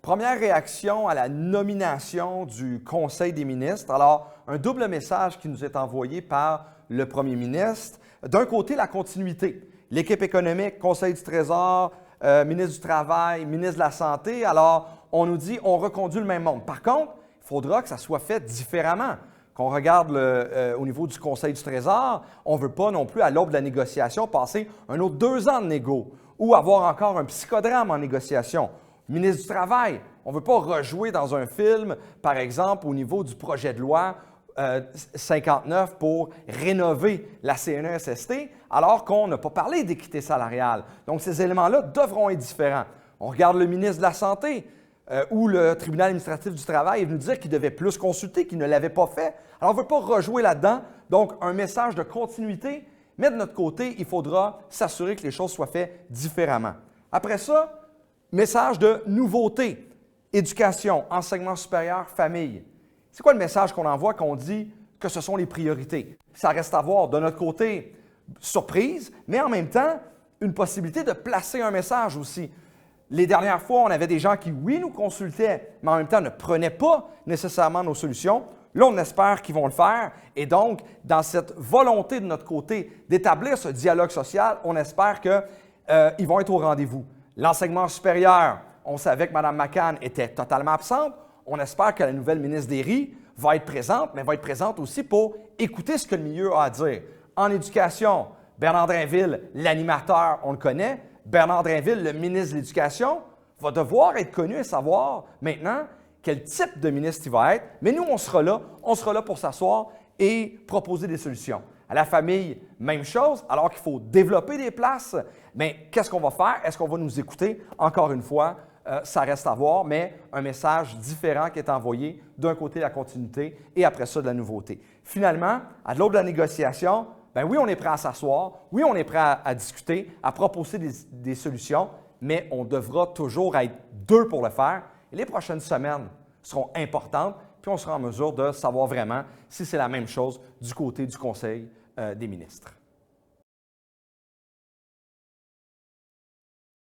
Première réaction à la nomination du Conseil des ministres. Alors, un double message qui nous est envoyé par le premier ministre. D'un côté, la continuité. L'équipe économique, Conseil du Trésor, ministre du Travail, ministre de la Santé. Alors, on nous dit on reconduit le même monde. Par contre, il faudra que ça soit fait différemment. Qu'on regarde au niveau du Conseil du Trésor, on ne veut pas non plus, à l'aube de la négociation, passer un autre 2 ans de négo ou avoir encore un psychodrame en négociation. Ministre du Travail, on ne veut pas rejouer dans un film, par exemple, au niveau du projet de loi 59 pour rénover la CNESST, alors qu'on n'a pas parlé d'équité salariale. Donc, ces éléments-là devront être différents. On regarde le ministre de la Santé, où le tribunal administratif du travail est venu dire qu'il devait plus consulter, qu'il ne l'avait pas fait. Alors, on ne veut pas rejouer là-dedans. Donc, un message de continuité, mais de notre côté, il faudra s'assurer que les choses soient faites différemment. Après ça, message de nouveauté, éducation, enseignement supérieur, famille. C'est quoi le message qu'on envoie quand on dit que ce sont les priorités? Ça reste à voir. De notre côté, surprise, mais en même temps, une possibilité de placer un message aussi. Les dernières fois, on avait des gens qui, oui, nous consultaient, mais en même temps ne prenaient pas nécessairement nos solutions. Là, on espère qu'ils vont le faire. Et donc, dans cette volonté de notre côté d'établir ce dialogue social, on espère qu'ils vont être au rendez-vous. L'enseignement supérieur, on savait que Mme McCann était totalement absente. On espère que la nouvelle ministre Derry va être présente, mais va être présente aussi pour écouter ce que le milieu a à dire. En éducation, Bernard Drainville, l'animateur, on le connaît. Bernard Drainville, le ministre de l'Éducation, va devoir être connu et savoir maintenant quel type de ministre il va être. Mais nous, on sera là pour s'asseoir et proposer des solutions. À la famille, même chose, alors qu'il faut développer des places. Mais qu'est-ce qu'on va faire? Est-ce qu'on va nous écouter? Encore une fois, ça reste à voir, mais un message différent qui est envoyé d'un côté la continuité et après ça de la nouveauté. Finalement, à l'aube de la négociation, bien oui, on est prêt à s'asseoir, oui, on est prêt à discuter, à proposer des solutions, mais on devra toujours être 2 pour le faire. Et les prochaines semaines seront importantes, puis on sera en mesure de savoir vraiment si c'est la même chose du côté du Conseil des ministres.